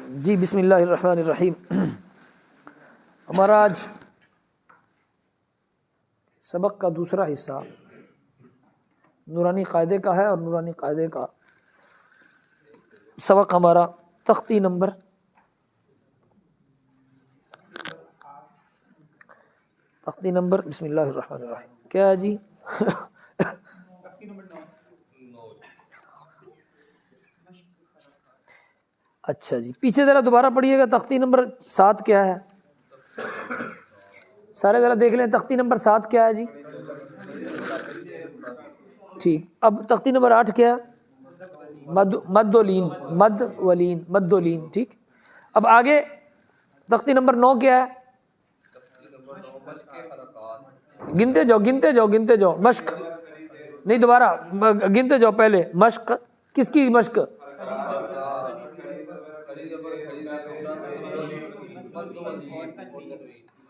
جی بسم اللہ الرحمن الرحیم. ہمارا آج سبق کا دوسرا حصہ نورانی قاعدے کا ہے، اور نورانی قاعدے کا سبق ہمارا تختی نمبر بسم اللہ الرحمن الرحیم کیا ہے جی؟ اچھا جی، پیچھے ذرا دوبارہ پڑھیے گا. تختی نمبر 7 کیا ہے؟ سارے ذرا دیکھ لیں تختی نمبر 7 کیا ہے جی. ٹھیک، اب تختی نمبر 8 کیا ہے؟ مد و لین. ٹھیک، اب آگے تختی نمبر 9 کیا ہے؟ گنتے جاؤ. مشق نہیں، دوبارہ گنتے جاؤ. پہلے مشق، کس کی مشق؟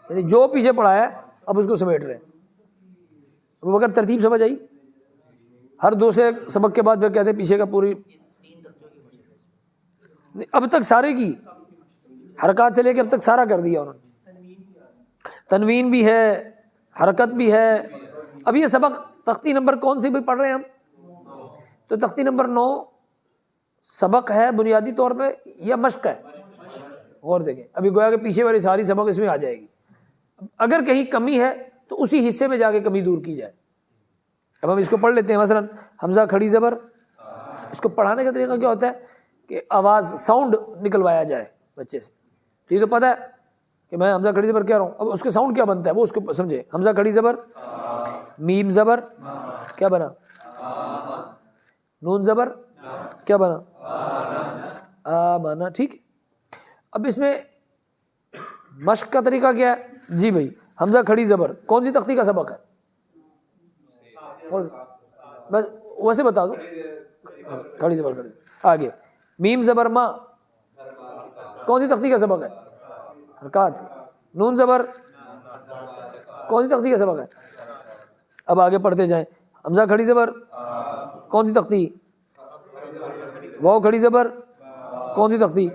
یعنی جو پیچھے پڑھا ہے اب اس کو سمیٹ رہے ہیں. اب اگر ترتیب سمجھ آئی، ہر دوسرے سبق کے بعد پھر کہتے ہیں پیچھے کا پوری اب تک سارے کی حرکات سے لے کے اب تک سارا کر دیا انہوں نے. تنوین بھی ہے، حرکت بھی ہے. اب یہ سبق تختی نمبر کون سی بھی پڑھ رہے ہیں ہم؟ تو تختی نمبر 9 سبق ہے بنیادی طور پہ یا مشق ہے؟ غور دیکھیں، ابھی گویا کہ پیچھے والی ساری سبق اس میں آ جائے گی. اگر کہیں کمی ہے تو اسی حصے میں جا کے کمی دور کی جائے. اب ہم اس کو پڑھ لیتے ہیں. مثلا حمزہ کھڑی زبر، اس کو پڑھانے کا طریقہ کیا ہوتا ہے کہ آواز ساؤنڈ نکلوایا جائے بچے سے. یہ تو پتہ ہے کہ میں حمزہ کھڑی زبر کہہ رہا ہوں، اب اس کے ساؤنڈ کیا بنتا ہے وہ اس کو سمجھے. حمزہ کھڑی زبر، میم زبر کیا بنا؟ نون زبر کیا بنا؟ آمنا. ٹھیک، اب اس میں مشق کا طریقہ کیا ہے جی بھائی؟ حمزہ کھڑی زبر کون سی تختی کا سبق ہے؟ بس ویسے بتا دو. کھڑی زبر کھڑی. آگے میم زبر ما کون سی تختی کا سبق ہے؟ حرکات. نون زبر کون سی تختی کا سبق ہے؟ اب آگے پڑھتے جائیں. حمزہ کھڑی زبر کون سی تختی؟ واو کھڑی زبر کون سی تختی؟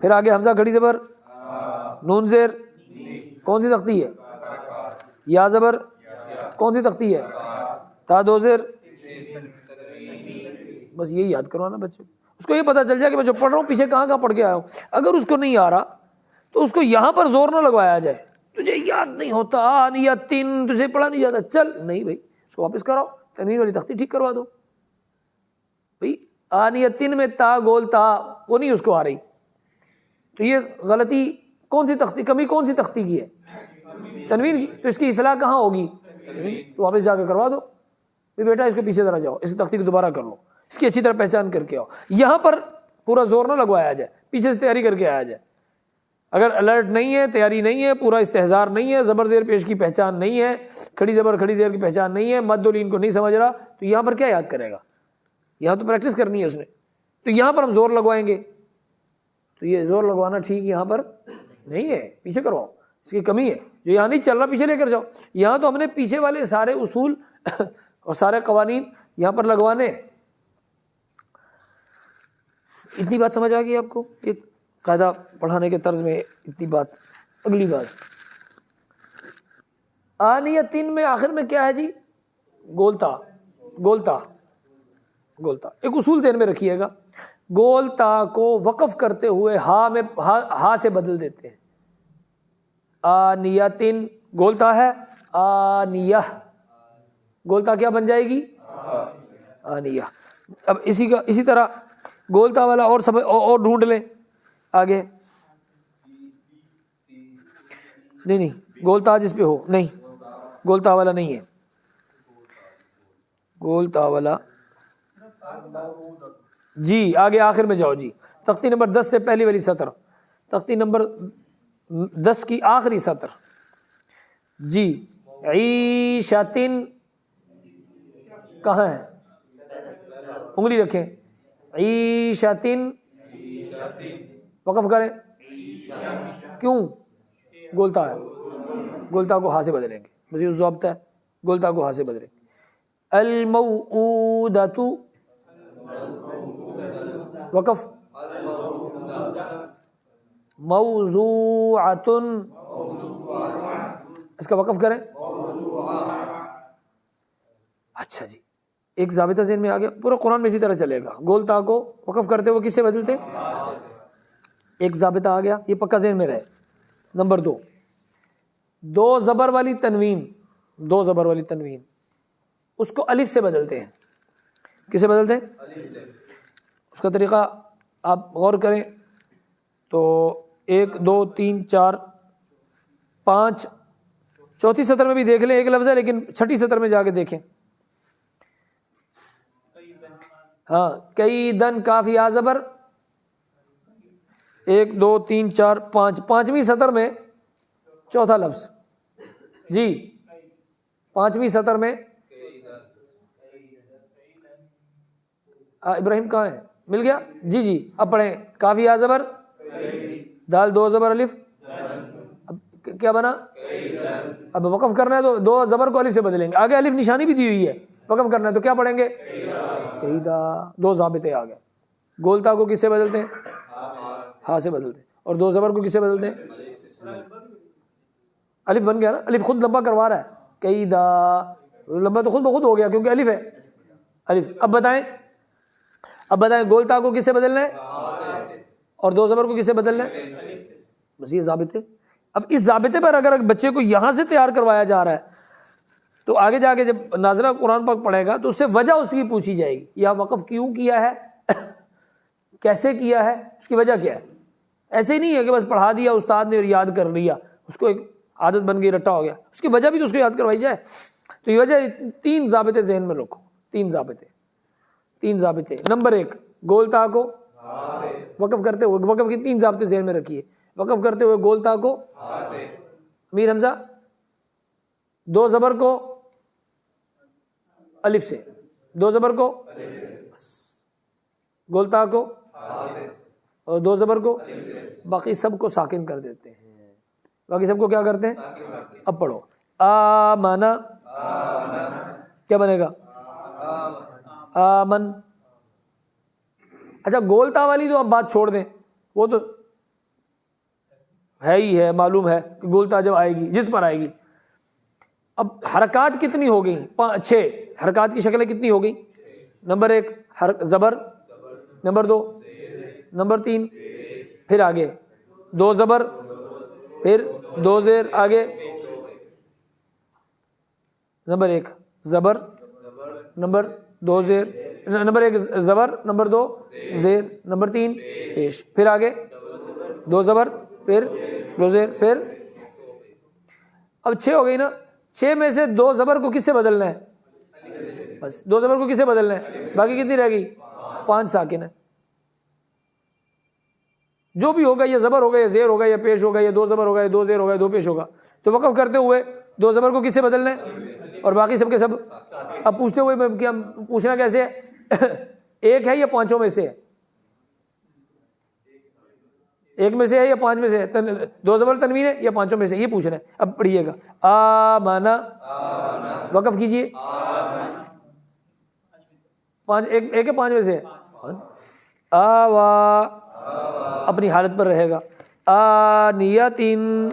پھر آگے حمزہ کھڑی زبر، نون زیر کون سی تختی ہے؟ یا زبر کون سی تختی ہے؟ تا دو زیر. بس یہی یاد کروانا بچے کو. اس کو یہ پتہ چل جائے کہ میں جو پڑھ رہا ہوں پیچھے کہاں پڑھ کے آیا ہوں. اگر اس کو نہیں آ رہا تو اس کو یہاں پر زور نہ لگوایا جائے. تجھے یاد نہیں ہوتا، آنیتن تجھے پڑھا نہیں جاتا، چل نہیں بھائی اس کو واپس کراؤ، تنوین والی تختی ٹھیک کروا دو. بھائی آنیتن میں تا گول تا وہ نہیں اس کو آ رہی، تو یہ غلطی کون سی تختی، کمی کون سی تختی کی ہے؟ تنوین کی. تو اس کی اصلاح کہاں ہوگی؟ تو واپس جا کے کروا دو. بیٹا اس کے پیچھے ذرا جاؤ، اس تختی کو دوبارہ کر لو، اس کی اچھی طرح پہچان کر کے آؤ. یہاں پر پورا زور نہ لگوایا جائے، پیچھے سے تیاری کر کے آیا جائے. اگر الرٹ نہیں ہے، تیاری نہیں ہے، پورا استحضار نہیں ہے، زبر زیر پیش کی پہچان نہیں ہے، کھڑی زبر کھڑی زیر کی پہچان نہیں ہے، مد و لین کو نہیں سمجھ رہا، تو یہاں پر کیا یاد کرے گا؟ یہاں تو پریکٹس کرنی ہے اس نے. تو یہاں پر ہم زور لگوائیں گے تو یہ زور لگوانا ٹھیک یہاں پر نہیں ہے. پیچھے کرواؤ، اس کی کمی ہے. جو یہاں نہیں چل رہا پیچھے لے کر جاؤ. یہاں تو ہم نے پیچھے والے سارے اصول اور سارے قوانین یہاں پر لگوانے. اتنی بات سمجھ آ گئی آپ کو؟ ایک قاعدہ پڑھانے کے طرز میں اتنی بات. اگلی بات آنیتن میں آخر میں کیا ہے جی؟ گولتا. ایک اصول ذہن میں رکھیے گا. گولتا کو وقف کرتے ہوئے ہا سے بدل دیتے ہیں. آنیتن گولتا ہے، آنیہ گولتا کیا بن جائے گی؟ آنیہ. اب اسی طرح گولتا والا اور ڈھونڈ لیں آگے. نہیں گولتا جس پہ ہو نہیں، گولتا والا نہیں ہے. گولتا والا جی آگے آخر میں جاؤ جی. تختی نمبر 10 سے پہلی والی سطر، تختی نمبر 10 کی آخری سطر جی. عیشتن کہاں ہے؟ انگلی رکھیں. عیشتن وقف کریں. کیوں؟ گولتا ہے، گولتا کو ہا سے بدلیں گے. مزید ضابطہ ہے، گولتا کو ہا سے بدلیں گے. الموعودۃ وقف موضوعۃ، اس کا وقف کریں. اچھا جی، ایک ضابطہ ذہن میں آ گیا. پورا قرآن میں اسی طرح چلے گا. گول تا کو وقف کرتے ہوئے کس سے بدلتے؟ ایک ضابطہ آ گیا، یہ پکا ذہن میں رہے. نمبر 2، دو زبر والی تنوین، دو زبر والی تنوین اس کو الف سے بدلتے ہیں. کس سے بدلتے ہیں؟ اس کا طریقہ آپ غور کریں تو 1 2 3 4 5 چوتھی سطر میں بھی دیکھ لیں، ایک لفظ ہے لیکن چھٹی سطر میں جا کے دیکھیں. ہاں، کئی دن کافی آ زبر 1 2 3 4 5، پانچویں سطر میں چوتھا لفظ. جی پانچویں سطر میں ابراہیم کہاں ہے؟ مل گیا جی. جی اب پڑھیں. کافی آ زبر دال 2 زبر الف. اب کیا بنا؟ اب وقف کرنا ہے تو 2 زبر کو الف سے بدلیں گے. آگے الف نشانی بھی دی ہوئی ہے، وقف کرنا ہے تو کیا پڑھیں گے؟ قیدا. 2 ضابطے آ گئے. گولتا کو کس سے بدلتے ہیں؟ ہاں سے بدلتے ہیں. اور 2 زبر کو کس سے بدلتے ہیں؟ الف بن گیا نا، الف خود لمبا کروا رہا ہے. قیدا لمبا تو خود بخود ہو گیا کیونکہ الف ہے. الف. اب بتائیں گولتا کو کس سے بدلنا ہے اور 2 زبر کو کس سے بدلنا ہے؟ بس یہ ضابطے. اب اس ضابطے پر اگر بچے کو یہاں سے تیار کروایا جا رہا ہے تو آگے جا کے جب ناظرہ قرآن پاک پڑھے گا تو اس سے وجہ اس کی پوچھی جائے گی. یا وقف کیوں کیا ہے، کیسے کیا ہے، اس کی وجہ کیا ہے. ایسے ہی نہیں ہے کہ بس پڑھا دیا استاد نے اور یاد کر لیا، اس کو ایک عادت بن گئی، رٹا ہو گیا. اس کی وجہ بھی تو اس کو یاد کروائی جائے. تو یہ وجہ 3 ضابطے ذہن میں رکھو. 3 ضابطے. نمبر 1، گولتا کو وقف کرتے ہوئے، وقف کی 3 ضابطے ذہن میں رکھیے. وقف کرتے ہوئے گولتا کو امیر حمزہ 2 زبر کو الف سے، 2 زبر کو گولتا کو اور 2 زبر کو، باقی سب کو ساکن کر دیتے ہیں. باقی سب کو کیا کرتے ہیں؟ اب پڑھو. آمنا کیا بنے گا؟ آمن. اچھا گولتا والی تو اب بات چھوڑ دیں، وہ تو ہے ہی ہے، معلوم ہے کہ گولتا جب آئے گی جس پر آئے گی. اب حرکات کتنی ہو گئی؟ 6 حرکات کی شکلیں کتنی ہو گئی؟ نمبر 1 زبر، نمبر 2 نمبر 3 پھر آگے 2 زبر، پھر 2 زیر آگے. نمبر 1 زبر، نمبر 2 زیر، نمبر 1 زبر، نمبر 2 زیر، نمبر 3 پیش، پھر آگے 2 زبر، پھر 2 زیر، پھر. اب 6 ہو گئی نا. 6 میں سے 2 زبر کو کس سے بدلنا ہے؟ بس 2 زبر کو کس سے بدلنا ہے؟ باقی کتنی رہ گئی؟ 5 ساکن ہے. جو بھی ہوگا، یہ زبر ہوگا، یہ زیر ہوگا، یہ پیش ہوگا، یہ 2 زبر ہوگا، یہ 2 زیر ہوگا، یہ 2 پیش ہوگا. تو وقف کرتے ہوئے 2 زبر کو کس سے بدلنا ہے اور باقی سب کے سب. اب پوچھتے ہوئے کیا پوچھنا کیسے ہے؟ 1 ہے یا 5 میں سے ہے؟ 1 میں سے ہے یا 5 میں سے ہے؟ 2 زبر تنوین ہے یا 5 میں سے؟ یہ پوچھنا ہے. اب پڑھیے گا. آمنا وقف کیجئے. 1 ہے 5 میں سے؟ آوا اپنی حالت پر رہے گا. آنیتن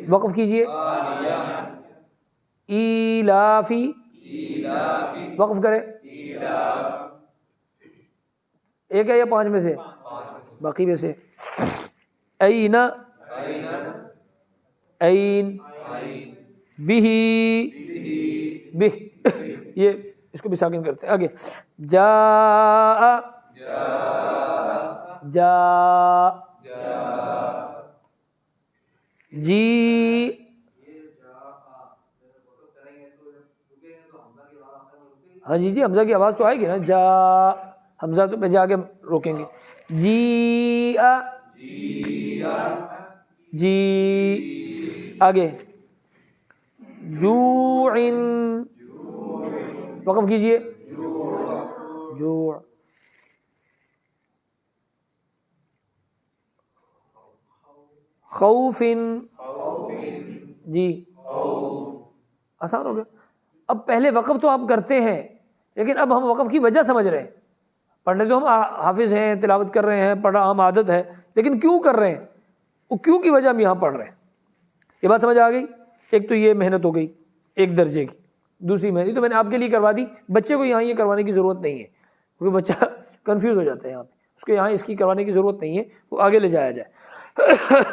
وقف کیجئے. ایلافی وقف کرے. 1 ہے یا 5 میں سے؟ باقی میں سے. این این بھی بہ، یہ اس کو بھی ساکن کرتے ہیں. آگے جا جا جی. ہاں جی جی حمزہ کی آواز تو آئے گی نا. جا حمزہ تو پہ جا کے روکیں گے. جی جی. آگے جوعن وقف کیجئے. جوع. خوفن جی آسان ہو گیا. اب پہلے وقف تو آپ کرتے ہیں لیکن اب ہم وقف کی وجہ سمجھ رہے ہیں. پڑھنے تو ہم حافظ ہیں، تلاوت کر رہے ہیں، پڑھا ہم عادت ہے، لیکن کیوں کر رہے ہیں, وہ کیوں کی وجہ ہم یہاں پڑھ رہے ہیں. یہ بات سمجھ آ گئی؟ ایک تو یہ محنت ہو گئی ایک درجے کی, دوسری محنت تو میں نے آپ کے لیے کروا دی, بچے کو یہاں یہ کروانے کی ضرورت نہیں ہے کیونکہ بچہ کنفیوز ہو جاتا ہے یہاں پہ, اس کو یہاں اس کی کروانے کی ضرورت نہیں ہے, وہ آگے لے جایا جائے.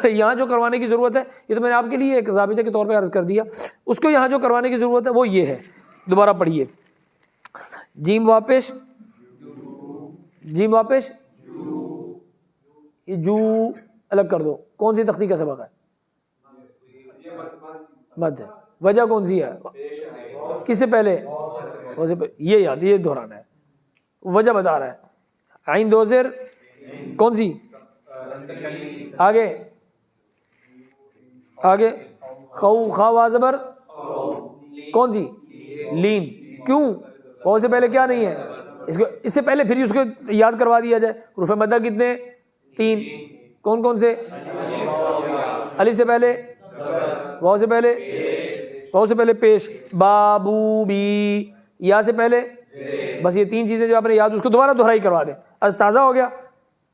یہاں جو کروانے کی ضرورت ہے یہ تو میں نے آپ کے لیے ایک ضابطے کے طور پہ عرض کر دیا, اس کو یہاں جو کروانے کی ضرورت ہے وہ یہ ہے. دوبارہ پڑھیے, جیم واپس, جیم واپس, یہ جو الگ کر دو, کون سی تختی کا سبق ہے؟ مد ہے. وجہ کون سی ہے؟ کس سے پہلے؟ یہ یاد, یہ دہرانا ہے, وجہ بتا رہا ہے. عین دو زیر کون سی؟ آگے آگے خو خا وا زبر کون سی؟ لین. کیوں؟ واو سے پہلے کیا نہیں ہے؟ اس سے پہلے پھر اس کو یاد کروا دیا جائے. حروف مدہ کتنے؟ 3. کون کون سے؟ الف سے پہلے, واو سے پہلے, واو سے پہلے پیش, بابو بی, یا سے پہلے, بس یہ 3 چیزیں جو آپ نے یاد, اس کو دوبارہ دہرائی کروا دیں, تازہ ہو گیا.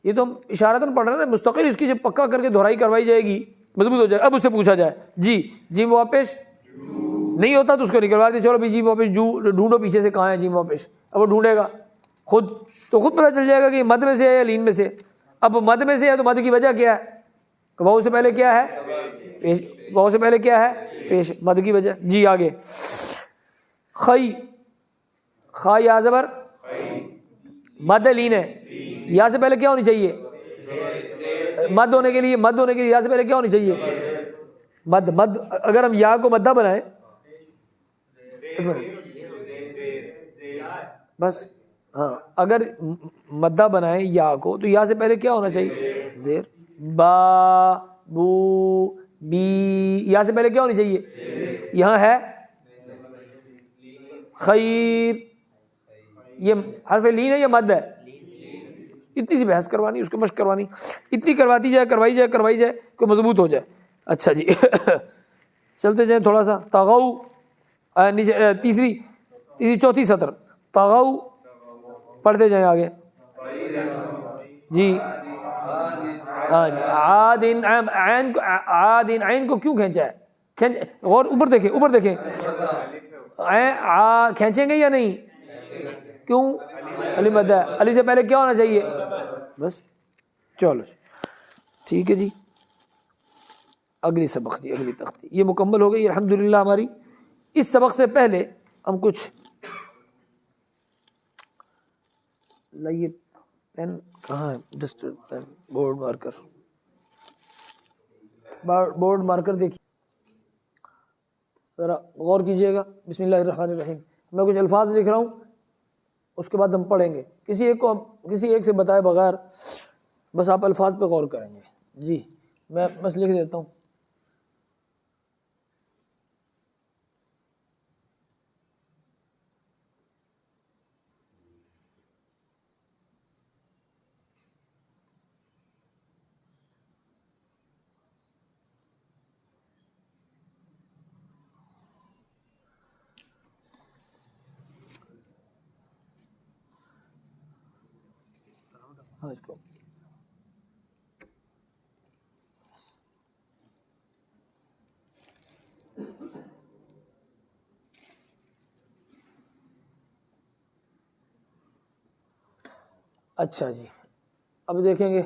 یہ تو ہم اشارتاً پڑھ رہے ہیں نا, مستقل اس کی جب پکا کر کے دہرائی کروائی جائے گی مضبوط ہو جائے. اب اس سے پوچھا جائے جی جیم واپس نہیں ہوتا تو اس کو نکلوا دیں, چلو بھی جیم واپس جو ڈھونڈو پیچھے سے کہاں ہے جیم واپس. اب وہ ڈھونڈے گا خود تو خود پتہ چل جائے گا کہ یہ مد میں سے ہے یا لین میں سے. اب مد میں سے ہے تو مد کی وجہ کیا ہے؟ واو سے پہلے کیا ہے؟ پیش. واو سے پہلے کیا ہے؟ پیش. مد کی وجہ. جی آگے خی, خا یا زبر مد لین ہے, یا سے پہلے کیا ہونی چاہیے؟ مد ہونے کے لیے, مد ہونے کے لیے یا سے پہلے کیا ہونی چاہیے؟ مد. مد اگر ہم یا کو مدہ بنائیں بس, ہاں اگر مدہ بنائیں یا کو تو یا سے پہلے کیا ہونا چاہیے؟ زیر. با بو بی, یا سے پہلے کیا ہونی چاہیے؟ یہاں ہے خیر, یہ حرف لین ہے یا مد ہے؟ اتنی سی بحث کروانی, اس کو مشق کروانی, اتنی کرواتی جائے کروائی جائے کروائی جائے کہ مضبوط ہو جائے. اچھا جی چلتے جائیں تھوڑا سا. تغو تیسری چوتھی سطر, تغو پڑھتے جائیں آگے. جی ہاں جی, عادن عین کو, عادن عین کو کیوں کھینچا ہے؟ غور اوپر دیکھیں, اوپر دیکھیں, کھینچیں گے یا نہیں؟ کیوں؟ علی مد ہے, علی سے پہلے کیا ہونا چاہیے؟ بس. چلو ٹھیک ہے جی, اگلی سبق جی, اگلی تختی یہ مکمل ہو گئی الحمدللہ ہماری. اس سبق سے پہلے ہم کچھ لائیے, پین کہاں ہے؟ Duster pen, board marker, board marker دیکھیے ذرا غور کیجئے گا. بسم اللہ الرحمن الرحیم. میں کچھ الفاظ لکھ رہا ہوں, اس کے بعد ہم پڑھیں گے. کسی ایک سے بتائے بغیر بس آپ الفاظ پہ غور کریں گے. جی میں بس لکھ دیتا ہوں. ہاں اس کو اچھا جی, اب دیکھیں گے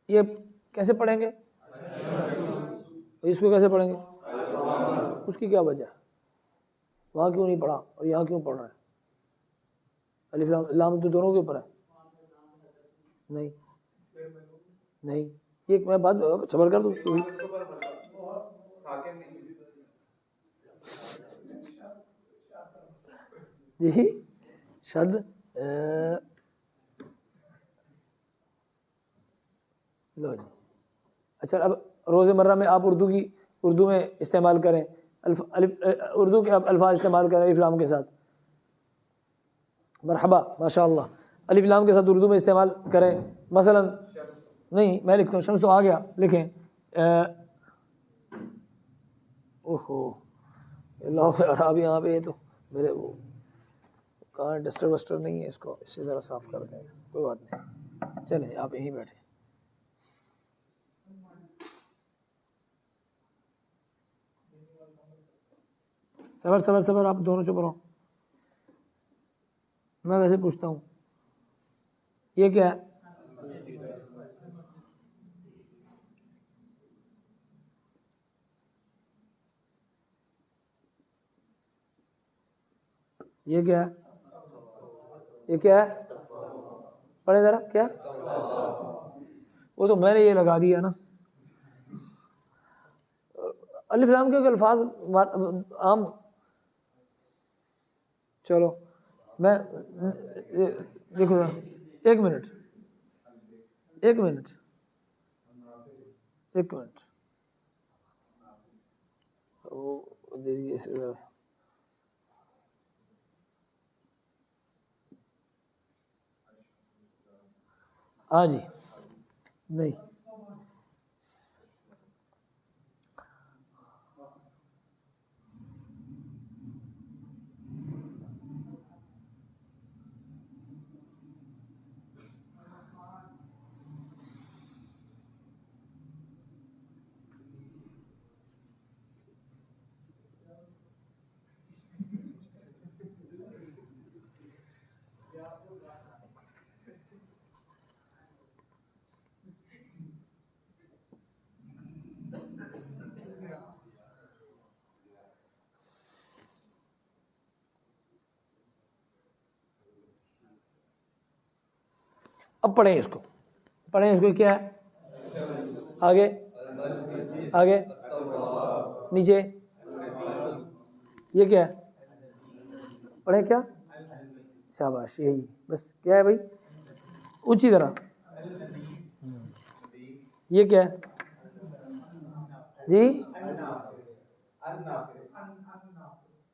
یہ کیسے پڑھیں گے, اس کو کیسے پڑھیں گے, اس کی کیا وجہ ہے؟ وہاں کیوں نہیں پڑھا اور یہاں کیوں پڑھ رہے ہیں؟ الف لام تو دونوں کے اوپر ہے. نہیں نہیں, یہ میں بات صبر کر دوں. جی شد لو جی. اچھا اب روز مرہ میں آپ اردو میں استعمال کریں, اردو کے الفاظ استعمال کریں الف لام کے ساتھ. مرحبا ماشاء اللہ, الف لام کے ساتھ اردو میں استعمال کریں. مثلا نہیں میں لکھتا ہوں, شمس تو آ گیا, لکھیں اوہو اللہ خیر. اب یہاں پہ تو میرے وہ کہاں ڈسٹر وسٹر نہیں ہے، اس کو اس سے ذرا صاف کر دیں، کوئی بات نہیں، چلیں آپ یہیں بیٹھے. صبر صبر صبر، آپ دونوں چپ رہو. میں ویسے پوچھتا ہوں یہ کیا ہے؟ یہ کیا ہے؟ یہ کیا ہے؟ پڑھے ذرا کیا. وہ تو میں نے یہ لگا دیا نا. الف لام کے الفاظ عام. چلو میں دیکھو ایک منٹ ایک منٹ ایک منٹ ہاں جی نہیں اب پڑھیں اس کو، پڑھیں اس کو. کیا ہے؟ آگے آگے نیچے یہ کیا ہے؟ پڑھیں کیا؟ شاباش، یہی بس. کیا ہے بھائی؟ اونچی طرح. یہ کیا ہے جی؟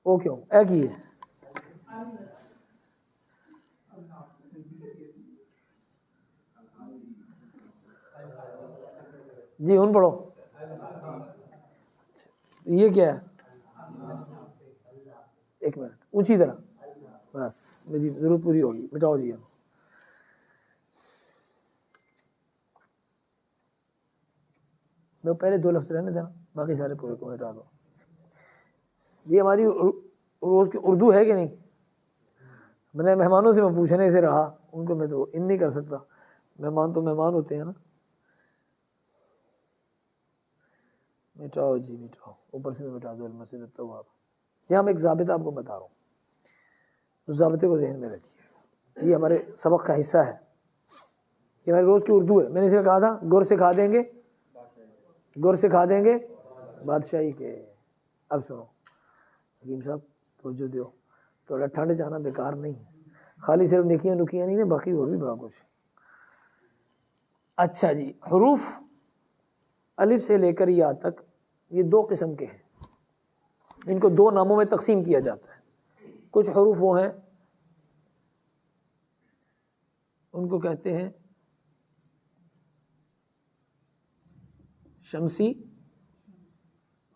وہ کیوں اے کی ہے؟ جی ان پڑھو. یہ کیا ہے؟ ایک منٹ، اونچی طرح. بس میری ضرورت پوری ہوگی، مٹاؤ جی. میں پہلے دو لفظ رہنے دینا، باقی سارے پورے کو مٹا دو. یہ ہماری روز کی اردو ہے کہ نہیں؟ میں نے مہمانوں سے میں پوچھنے سے رہا، ان کو میں تو ان نہیں کر سکتا، مہمان تو مہمان ہوتے ہیں نا. مٹاؤ جی مٹاؤ، اوپر سے مٹا دو المسجد التواب. یہاں میں ایک ضابطہ آپ کو بتا رہا ہوں، اس ضابطے کو ذہن میں رکھیے. یہ ہمارے سبق کا حصہ ہے، یہ ہماری روز کی اردو ہے. میں نے اسے کہا تھا گور سے کھا دیں گے، گور سے کھا دیں گے بادشاہی کے. اب سنو حکیم صاحب، توجہ دیو، تھوڑا ٹھنڈ جانا بیکار نہیں ہے، خالی صرف نکیاں نکیاں نہیں، باقی اور بھی بڑا کچھ. اچھا جی، حروف الف سے لے کر یا تک یہ دو قسم کے ہیں، ان کو دو ناموں میں تقسیم کیا جاتا ہے. کچھ حروف وہ ہیں ان کو کہتے ہیں شمسی،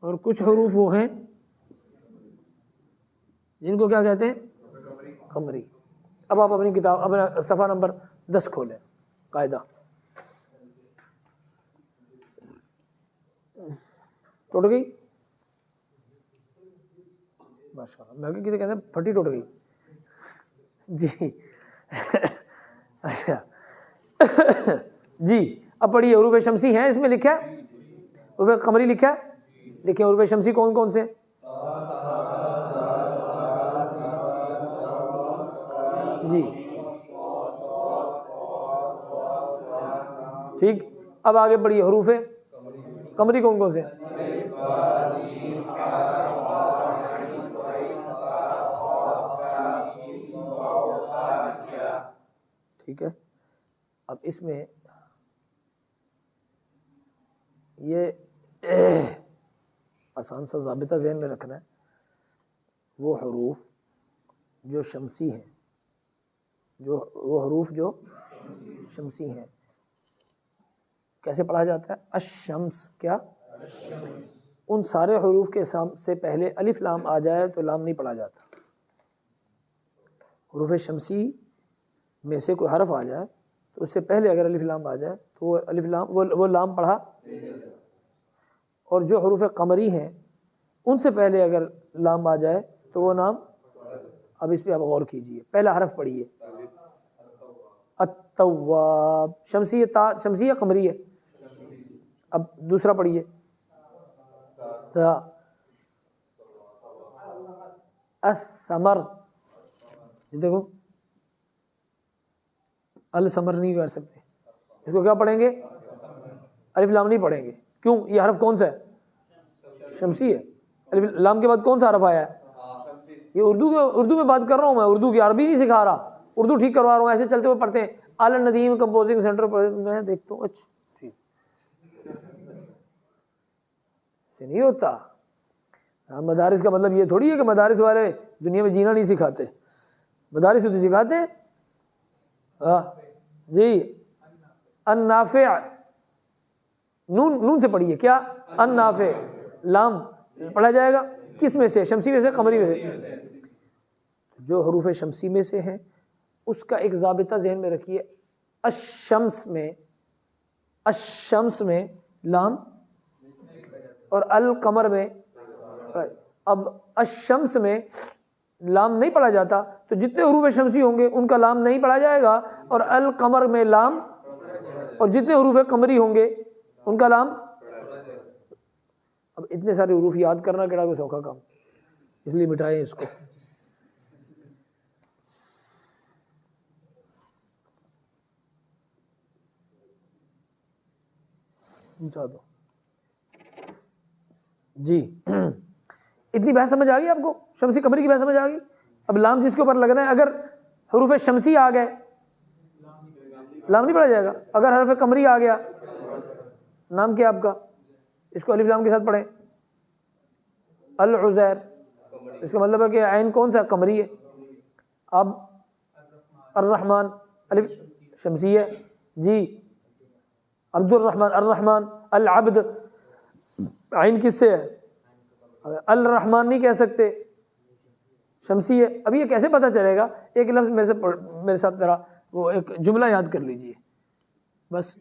اور کچھ حروف وہ ہیں جن کو کیا کہتے ہیں؟ قمری. اب آپ اپنی کتاب اپنا صفحہ نمبر 10 کھولیں. قاعدہ ٹوٹ گئی، ماشاء اللہ. میں کہتے ہیں پھٹی ٹوٹ گئی جی. اچھا جی، اب پڑھیے. حروف شمسی ہیں، اس میں لکھا ہے حروف قمری لکھا ہے. لکھیں حروف شمسی کون کون سے؟ جی ٹھیک. اب آگے پڑھیے حروف قمری کون کون سے؟ ٹھیک ہے. اب اس میں یہ آسان سا ضابطہ ذہن میں رکھنا ہے، وہ حروف جو شمسی ہیں، وہ حروف جو شمسی ہیں کیسے پڑھا جاتا ہے؟ الشمس. کیا؟ ان سارے حروف کے سے پہلے الف لام آ جائے تو لام نہیں پڑھا جاتا. حروف شمسی میں سے کوئی حرف آ جائے تو اس سے پہلے اگر الف لام آ جائے تو وہ الف لام وہ لام پڑھا، اور جو حروف قمری ہیں ان سے پہلے اگر لام آ جائے تو وہ نام. اب اس پہ آپ غور کیجئے، پہلا حرف پڑھیے التواب. شمسی تا شمسی ہے قمری ہے؟ اب دوسرا پڑھیے الثمر. دیکھو الثمر نہیں کر سکتے، اس کو کیا پڑھیں گے؟ الف لام نہیں پڑھیں گے. کیوں؟ یہ حرف کون سا ہے؟ شمسی ہے. الف لام کے بعد کون سا حرف آیا ہے؟ یہ اردو میں بات کر رہا ہوں میں، اردو کی، عربی نہیں سکھا رہا، اردو ٹھیک کروا رہا ہوں. ایسے چلتے ہوئے پڑھتے ہیں اعلی ندیم کمپوزنگ سینٹر پر، میں دیکھتا ہوں اچھا ٹھیک سے نہیں ہوتا. مدارس کا مطلب یہ تھوڑی ہے کہ مدارس والے دنیا میں جینا نہیں سکھاتے، مدارس تو سکھاتے. جی النافع، نون سے پڑھیے. کیا؟ النافع. لام پڑھا جائے گا کس میں سے؟ شمسی میں سے قمری میں سے؟ جو حروف شمسی میں سے ہیں اس کا ایک ضابطہ ذہن میں رکھیے. الشمس میں لام اور القمر میں. اب الشمس میں لام نہیں پڑھا جاتا تو جتنے حروف شمسی ہوں گے ان کا لام نہیں پڑھا جائے گا، اور القمر میں لام، اور جتنے حروف قمری ہوں گے ان کا لام. اب اتنے سارے حروف یاد کرنا کیڑا کوئی سوکھا کام، اس لیے مٹھائیں اس کو. دو جی اتنی بحث سمجھ آ گئی آپ کو؟ شمسی قمری کی بحث سمجھ آ گئی. اب لام جس کے اوپر لگنا ہے، اگر حروف شمسی آ گئے لام نہیں پڑھا جائے گا. اگر حرف قمری آ گیا، نام کیا آپ کا؟ اس کو الف لام کے ساتھ پڑھیں. العزیر، اس کا مطلب ہے کہ عین کون سا؟ قمری ہے. اب الرحمن، الف شمسی ہے جی. عبد الرحمن، الرحمن. العبد، عین کس سے ہے؟ الرحمن نہیں کہہ سکتے، شمسی ہے. اب یہ کیسے پتہ چلے گا؟ ایک لفظ میرے ساتھ ذرا وہ ایک جملہ یاد کر لیجئے بس.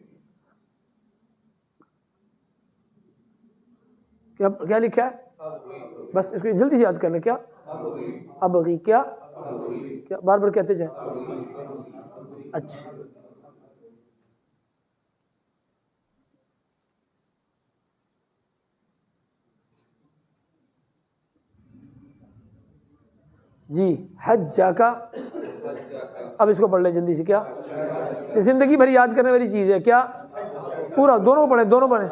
کیا لکھا ہے؟ بس اس کو جلدی سے یاد کر لیں. کیا؟ ابغی. کیا بار بار کہتے جائیں. اچھا جی. حج کا، اب اس کو پڑھ لیں جلدی سے. کیا؟ یہ زندگی بھر یاد کرنے والی چیز ہے. کیا؟ پورا دونوں پڑھیں، دونوں پڑھیں.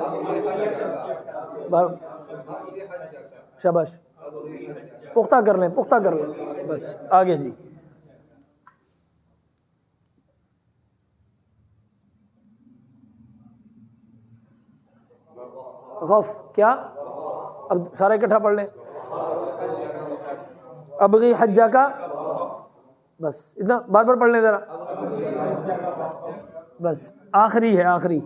شاباش، پختہ کر لیں، پختہ کر لیں. بس آگے جی. غف. کیا؟ اب سارا اکٹھا پڑھ لیں. ابغی حجہ کا، بس اتنا بار بار پڑھ لیں ذرا. بس آخری ہے، آخری.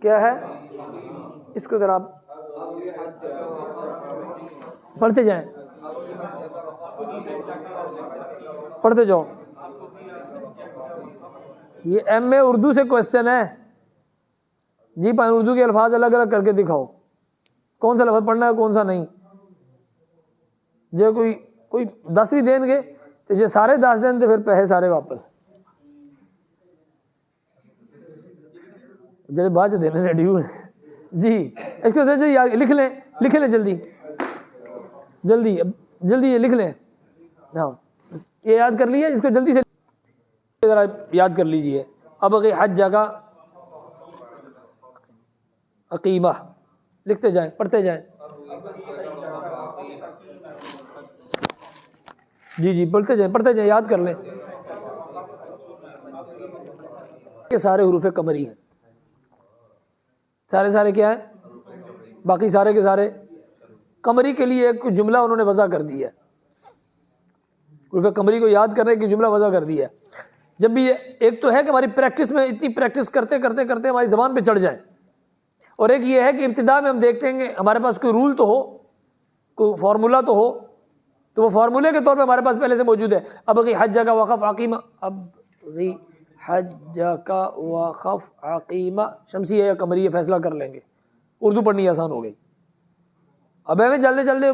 کیا ہے؟ اس کو ذرا آپ پڑھتے جائیں، پڑھتے جاؤ. یہ ایم اے اردو سے کوشچن ہے جی. اردو کے الفاظ الگ الگ کر کے دکھاؤ، کون سا لفظ پڑھنا ہے کون سا نہیں. جو کوئی 10 بھی دیں گے تو یہ سارے 10 دیں تو پھر پیسے سارے واپس. جب بعد سے دینے ریڈی جی. اس کو لکھ لیں جلدی جلدی جلدی، یہ لکھ لیں. ہاں یہ یاد کر لیے، اس کو جلدی سے ذرا یاد کر لیجئے. ابغی حج جگہ عقیمہ، لکھتے جائیں، پڑھتے جائیں. جی پڑھتے جائیں، یاد کر لیں. یہ سارے حروف قمری ہیں، سارے کیا ہیں؟ باقی سارے کے سارے قمری کے لیے ایک جملہ انہوں نے وضع کر دیا ہے. حروف قمری کو یاد کرنے کی جملہ وضع کر دیا ہے. جب بھی ایک تو ہے کہ ہماری پریکٹس میں اتنی پریکٹس کرتے کرتے کرتے ہماری زبان پہ چڑھ جائے، اور ایک یہ ہے کہ ابتدا میں ہم دیکھتے ہیں کہ ہمارے پاس کوئی رول تو ہو، کوئی فارمولہ تو ہو، تو وہ فارمولے کے طور پہ ہمارے پاس پہلے سے موجود ہے. ابغی حج کا وقف عقیمہ، ابغی حج کا وقف عقیمہ، شمسی یا قمری فیصلہ کر لیں گے. اردو پڑھنی آسان ہو گئی. اب ہمیں جلدی جلدی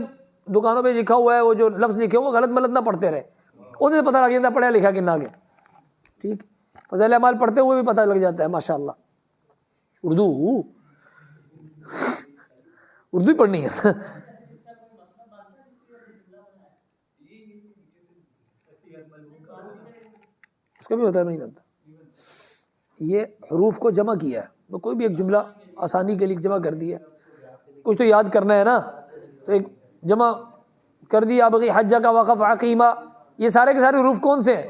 دکانوں پہ لکھا ہوا ہے وہ جو لفظ لکھے وہ غلط ملت نہ پڑھتے رہے، انہیں پتہ لگ جاتا پڑھا لکھا کہ نہ آگے. ٹھیک، فضائل اعمال پڑھتے ہوئے بھی پتہ لگ جاتا ہے ماشاء اللہ. اردو ہی پڑھنی ہے. اس کا بھی پتہ نہیں لگتا. یہ حروف کو جمع کیا ہے، کوئی بھی ایک جملہ آسانی کے لیے جمع کر دیا، کچھ تو یاد کرنا ہے نا، تو ایک جمع کر دیا ابغی حج کا وقف عقیمہ. یہ سارے کے سارے حروف کون سے ہیں؟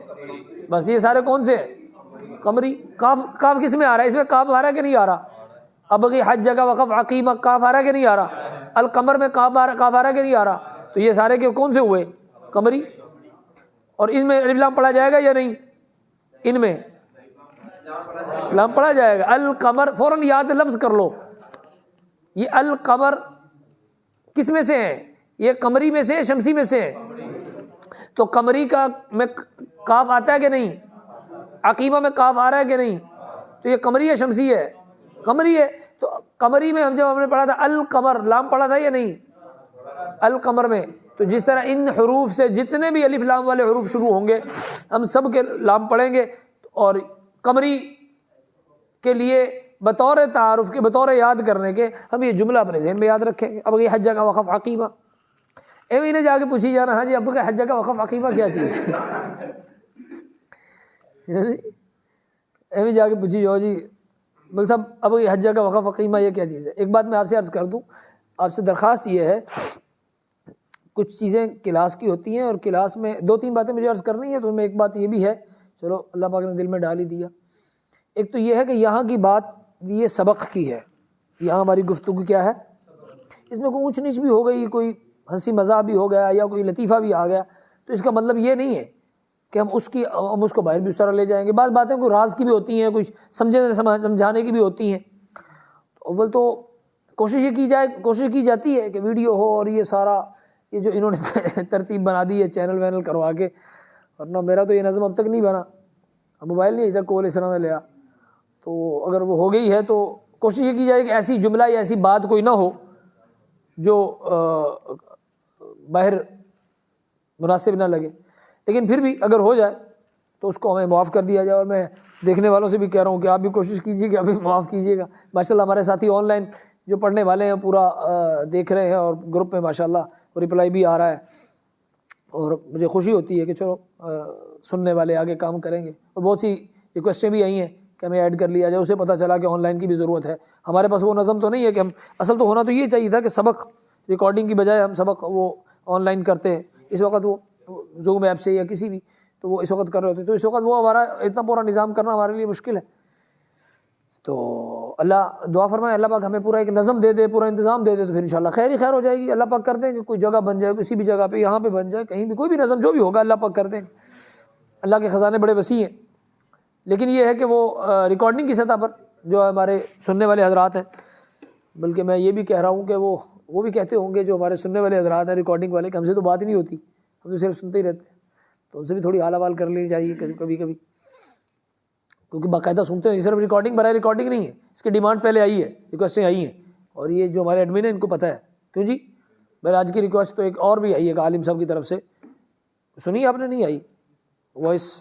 بس یہ سارے کون سے ہیں؟ قمری. کاف کس میں آ رہا ہے؟ اس میں کاف آ رہا ہے کہ نہیں آ رہا؟ ابغی حج کا وقف عقیمہ کاف آ رہا ہے کہ نہیں آ رہا؟ القمر میں کاف آ رہا ہے کہ نہیں آ رہا؟ تو یہ سارے کے کون سے ہوئے؟ قمری. اور ان میں الف لام پڑھا جائے گا یا نہیں؟ ان میں لام پڑھا جائے گا. القمر فوراً یاد لفظ کر لو. یہ القمر کس میں سے ہے؟ یہ قمری میں سے ہے، شمسی میں سے ہے. تو قمری کا میں کاف آتا ہے کہ نہیں؟ عقیمہ میں کاف آ رہا ہے کہ نہیں؟ تو یہ قمری ہے شمسی ہے؟ قمری ہے. تو قمری میں جب ہم نے پڑھا تھا القمر، لام پڑھا تھا یا نہیں القمر میں؟ تو جس طرح ان حروف سے جتنے بھی الف لام والے حروف شروع ہوں گے ہم سب کے لام پڑھیں گے. اور قمری کے لیے بطور تعارف کے، بطور یاد کرنے کے، ہم یہ جملہ اپنے ذہن میں یاد رکھیں گے. اب یہ حج کا وقف عقیمہ انہیں جا کے پوچھی جانا، ہاں جی اب کا حج کا وقف عقیمہ کیا چیز ہے؟ ایویں جا کے پوچھی جاؤ جی بول صاحب اب یہ حج کا وقف عقیمہ یہ کیا چیز ہے. ایک بات میں آپ سے عرض کر دوں، آپ سے درخواست یہ ہے، کچھ چیزیں کلاس کی ہوتی ہیں اور کلاس میں 2-3 باتیں مجھے عرض کرنی ہے. تو ان میں ایک بات یہ بھی ہے، چلو اللہ پاک نے دل میں ڈال ہی دیا. ایک تو یہ ہے کہ یہاں کی بات یہ سبق کی ہے، یہاں ہماری گفتگو کیا ہے، اس میں کوئی اونچ نیچ بھی ہو گئی، کوئی ہنسی مزاح بھی ہو گیا یا کوئی لطیفہ بھی آ گیا، تو اس کا مطلب یہ نہیں ہے کہ ہم اس کو باہر بھی اس طرح لے جائیں گے. بعض باتیں کوئی راز کی بھی ہوتی ہیں، کچھ سمجھانے کی بھی ہوتی ہیں. اول تو کوشش کی جاتی ہے کہ ویڈیو ہو، اور یہ سارا یہ جو انہوں نے ترتیب بنا دی ہے چینل وینل کروا کے، ورنہ میرا تو یہ نظم اب تک نہیں بنا. موبائل نہیں ادھر کول اس طرح میں لیا، تو اگر وہ ہو گئی ہے تو کوشش یہ کی جائے کہ ایسی جملہ یا ایسی بات کوئی نہ ہو جو باہر مناسب نہ لگے. لیکن پھر بھی اگر ہو جائے تو اس کو ہمیں معاف کر دیا جائے. اور میں دیکھنے والوں سے بھی کہہ رہا ہوں کہ آپ بھی کوشش کیجیے کہ آپ بھی معاف کیجیے گا. ماشاءاللہ ہمارے ساتھی آن لائن جو پڑھنے والے ہیں پورا دیکھ رہے ہیں، اور گروپ میں ماشاءاللہ رپلائی بھی آ رہا ہے، اور مجھے خوشی ہوتی ہے کہ چلو سننے والے آگے کام کریں گے. اور بہت سی ریکویسٹیں بھی آئی ہیں کہ ہمیں ایڈ کر لیا جائے. اسے پتہ چلا کہ آن لائن کی بھی ضرورت ہے. ہمارے پاس وہ نظم تو نہیں ہے کہ ہم اصل تو ہونا تو یہ چاہیے تھا کہ سبق ریکارڈنگ کی بجائے ہم سبق وہ آن لائن کرتے ہیں. اس وقت وہ زوم ایپ سے یا کسی بھی تو وہ اس وقت کر رہے ہوتے، تو اس وقت وہ ہمارا اتنا پورا نظام کرنا ہمارے لیے مشکل ہے. تو اللہ دعا فرمائے اللہ پاک ہمیں پورا ایک نظم دے دے، پورا انتظام دے دے، تو پھر انشاءاللہ خیر ہی خیر ہو جائے گی. اللہ پاک کر دیں کہ کوئی جگہ بن جائے، کسی بھی جگہ پہ، یہاں پہ بن جائے، کہیں بھی کوئی بھی نظم جو بھی ہوگا اللہ پاک کر دیں. اللہ کے خزانے بڑے وسیع ہیں. لیکن یہ ہے کہ وہ ریکارڈنگ کی سطح پر جو ہمارے سننے والے حضرات ہیں، بلکہ میں یہ بھی کہہ رہا ہوں کہ وہ بھی کہتے ہوں گے جو ہمارے سننے والے حضرات ہیں ریکارڈنگ والے، کہ ہم سے تو بات ہی نہیں ہوتی، ہم تو صرف سنتے ہی رہتے ہیں. تو ان سے بھی تھوڑی حال احوال کر لینی چاہیے کبھی کبھی، کیونکہ باقاعدہ سنتے ہیں. یہ صرف ریکارڈنگ برائے ریکارڈنگ نہیں ہے، اس کی ڈیمانڈ پہلے آئی ہے، ریکویسٹیں آئی ہیں، اور یہ جو ہمارے ایڈمن ہیں ان کو پتہ ہے. کیوں جی میرے آج کی ریکویسٹ تو ایک اور بھی آئی ہے کہ عالم صاحب کی طرف سے سنی آپ نے؟ نہیں آئی وائس؟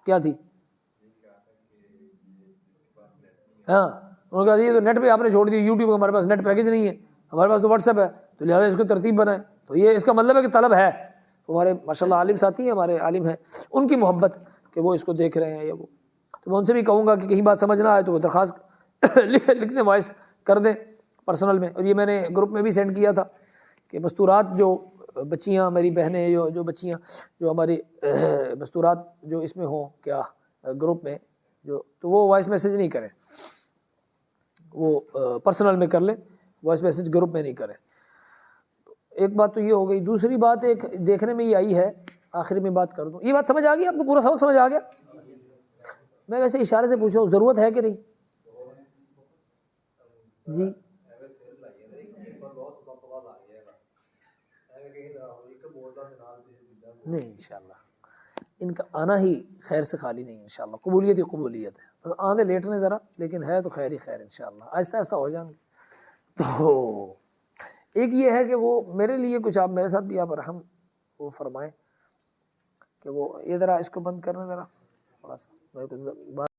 کیا تھی؟ ہاں انہوں نے کہا یہ تو نیٹ پہ آپ نے چھوڑ دی، یوٹیوب کا ہمارے پاس نیٹ پیکیج نہیں ہے، ہمارے پاس تو واٹس ایپ ہے، تو لہٰذا اس کو ترتیب بنائیں. تو یہ اس کا مطلب ہے کہ طلب ہے. ہمارے ماشاءاللہ عالم ساتھی ہیں، ہمارے عالم ہیں، ان کی محبت کہ وہ اس کو دیکھ رہے ہیں یا وہ. تو میں ان سے بھی کہوں گا کہ کہیں بات سمجھ نہ آئے تو وہ درخواست لکھنے وائس کر دیں پرسنل میں. اور یہ میں نے گروپ میں بھی سینڈ کیا تھا کہ مستورات جو بچیاں میری بہنیں جو بچیاں جو ہماری مستورات جو اس میں ہوں کیا گروپ میں جو، تو وہ وائس میسیج نہیں کریں، وہ پرسنل میں کر لیں، وائس میسیج گروپ میں نہیں کریں. ایک بات تو یہ ہو گئی. دوسری بات ایک دیکھنے میں یہ آئی ہے آخر میں بات کر دوں. یہ بات سمجھ آ گئی آپ کو؟ پورا سبق سمجھ آ گیا؟ میں ویسے اشارے سے پوچھ رہا ہوں ضرورت ہے کہ نہیں؟ جی نہیں انشاءاللہ ان کا آنا ہی خیر سے خالی نہیں انشاءاللہ. قبولیت ہی قبولیت ہے. بس آنے لیٹنے ذرا، لیکن ہے تو خیر ہی خیر انشاءاللہ. آہستہ آہستہ ہو جائیں گے. تو ایک یہ ہے کہ وہ میرے لیے کچھ آپ میرے ساتھ بھی آپ رحم وہ فرمائیں کہ وہ یہ ذرا اس کو بند کرنا ذرا تھوڑا سا. میں کچھ